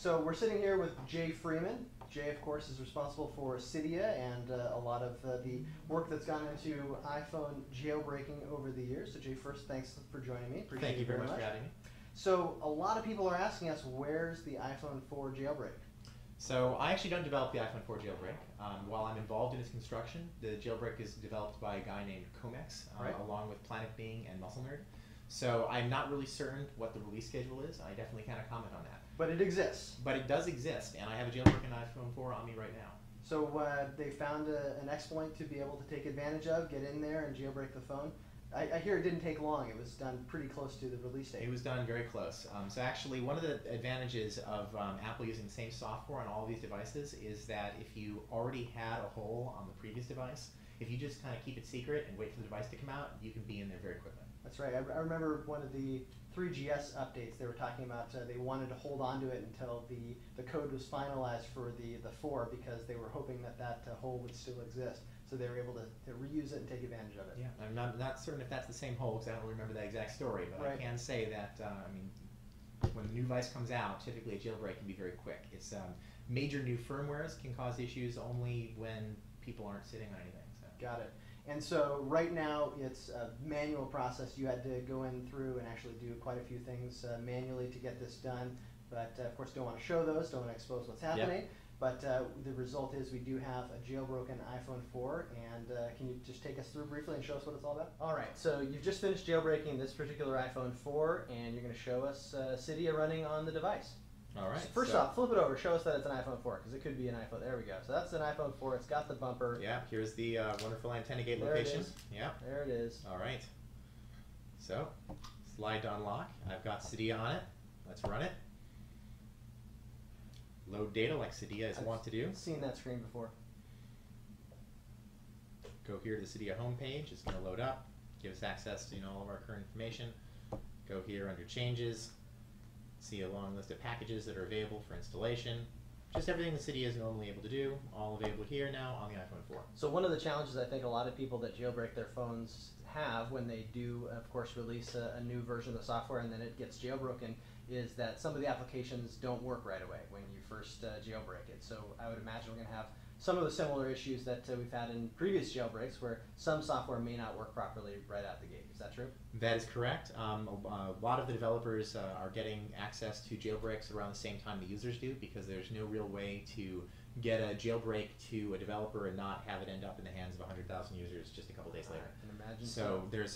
So we're sitting here with Jay Freeman. Jay, of course, is responsible for Cydia and a lot of the work that's gone into iPhone jailbreaking over the years. So Jay, first, thanks for joining me. Thank you very much for having me. So a lot of people are asking us, where's the iPhone 4 jailbreak? So I actually don't develop the iPhone 4 jailbreak. While I'm involved in its construction, the jailbreak is developed by a guy named Comex, along with Planet Being and Muscle Nerd. So I'm not really certain what the release schedule is. I definitely can't comment on that. But it exists. But it does exist, and I have a jailbroken iPhone 4 on me right now. So they found an exploit to be able to take advantage of, get in there and jailbreak the phone. I hear it didn't take long. It was done pretty close to the release date. It was done very close. So actually, one of the advantages of Apple using the same software on all of these devices is that if you already had a hole on the previous device, if you just kind of keep it secret and wait for the device to come out, you can be in there very quickly. That's right. I remember one of the 3GS updates, they were talking about they wanted to hold on to it until the code was finalized for the 4 because they were hoping that hole would still exist. So they were able to reuse it and take advantage of it. Yeah, I'm not certain if that's the same hole because I don't remember that exact story, but I can say that, when the new device comes out, typically a jailbreak can be very quick. It's major new firmwares can cause issues only when people aren't sitting on anything. So. Got it. And so right now it's a manual process. You had to go in through and actually do quite a few things manually to get this done. But of course, don't want to show those, don't want to expose what's happening. Yep. But the result is we do have a jailbroken iPhone 4. And can you just take us through briefly and show us what it's all about? All right, so you've just finished jailbreaking this particular iPhone 4, and you're going to show us Cydia running on the device. All right. So first off, flip it over. Show us that it's an iPhone 4, because it could be an iPhone. There we go. So that's an iPhone 4. It's got the bumper. Yeah, here's the wonderful antenna gate there location. It is. Yeah. There it is. All right. So, slide to unlock. I've got Cydia on it. Let's run it. Load data like Cydia is wont to do. I've seen that screen before. Go here to the Cydia homepage. It's going to load up. Give us access to all of our current information. Go here under Changes. See a long list of packages that are available for installation. Just everything that Cydia is normally able to do, all available here now on the iPhone 4. So one of the challenges I think a lot of people that jailbreak their phones have when they do, of course, release a new version of the software and then it gets jailbroken is that some of the applications don't work right away when you first jailbreak it. So I would imagine we're going to have some of the similar issues that we've had in previous jailbreaks where some software may not work properly right out the gate. Is that true? That is correct. A lot of the developers are getting access to jailbreaks around the same time the users do because there's no real way to get a jailbreak to a developer and not have it end up in the hands of 100,000 users just a couple days later. I can imagine. So there's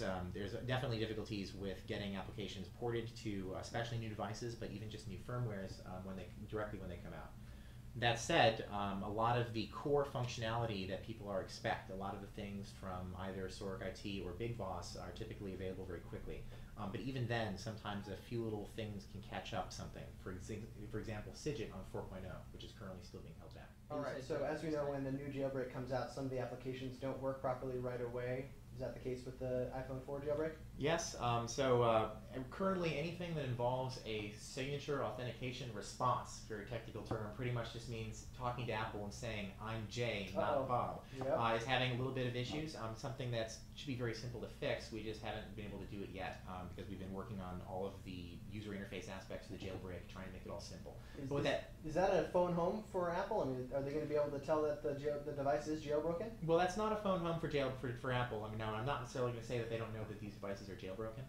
definitely difficulties with getting applications ported to especially new devices, but even just new firmwares directly when they come out. That said, a lot of the core functionality that people expect, a lot of the things from either Saurik IT or Big Boss are typically available very quickly. But even then, sometimes a few little things can catch up something. For example, Sigit on 4.0, which is currently still being held back. All right, so as we know, when the new jailbreak comes out, some of the applications don't work properly right away. Is that the case with the iPhone 4 jailbreak? Yes. Currently anything that involves a signature authentication response, very technical term, pretty much just means talking to Apple and saying, I'm Jay, not Bob, is having a little bit of issues. Something that should be very simple to fix. We just haven't been able to do it yet because we've been working on all of the user interface aspects of the jailbreak, trying to make it all simple. Is that a phone home for Apple? I mean, are they going to be able to tell that the device is jailbroken? Well, that's not a phone home for Apple. I mean, no, I'm not necessarily going to say that they don't know that these devices are jailbroken.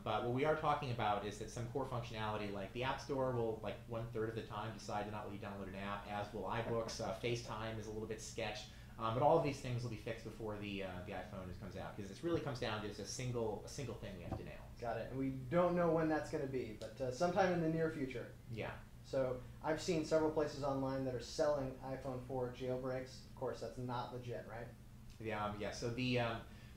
But what we are talking about is that some core functionality, like the App Store will, like 1/3 of the time, decide to not let you download an app, as will iBooks. FaceTime is a little bit sketch. But all of these things will be fixed before the iPhone comes out, because it really comes down to just a single thing we have to nail. Got it. And we don't know when that's going to be, but sometime in the near future. Yeah. So I've seen several places online that are selling iPhone 4 jailbreaks. Of course, that's not legit, right? Yeah. So the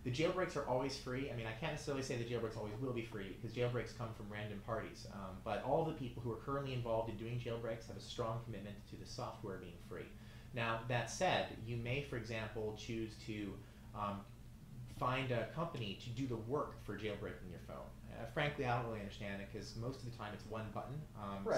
jailbreaks are always free. I mean, I can't necessarily say the jailbreaks always will be free because jailbreaks come from random parties. But all the people who are currently involved in doing jailbreaks have a strong commitment to the software being free. Now, that said, you may, for example, choose to find a company to do the work for jailbreaking your phone. Frankly, I don't really understand it because most of the time it's one button.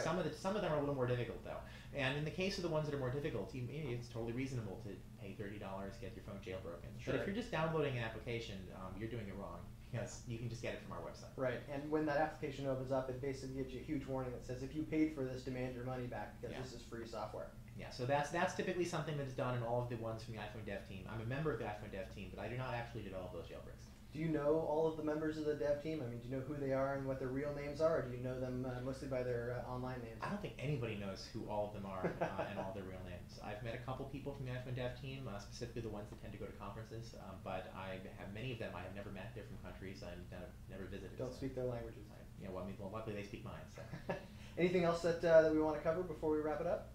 Some of them are a little more difficult, though. And in the case of the ones that are more difficult, it's totally reasonable to pay $30 to get your phone jailbroken. Sure. But if you're just downloading an application, you're doing it wrong. Yes, you can just get it from our website. Right, and when that application opens up, it basically gives you a huge warning that says if you paid for this, demand your money back because Yeah. this is free software. Yeah, so that's typically something that is done in all of the ones from the iPhone dev team. I'm a member of the iPhone dev team, but I do not actually develop those jailbreaks. Do you know all of the members of the dev team? I mean, do you know who they are and what their real names are, or do you know them mostly by their online names? I don't think anybody knows who all of them are and all their real names. I've met a couple people from the iPhone dev team, specifically the ones that tend to go to conferences, but I have many of them I have never met. They're from countries I've never visited. Don't speak their languages. Yeah, well, I mean, luckily they speak mine. So. Anything else that we want to cover before we wrap it up?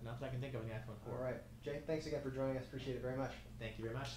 Not that I can think of in the iPhone 4. All right. Jay, thanks again for joining us. Appreciate it very much. Thank you very much.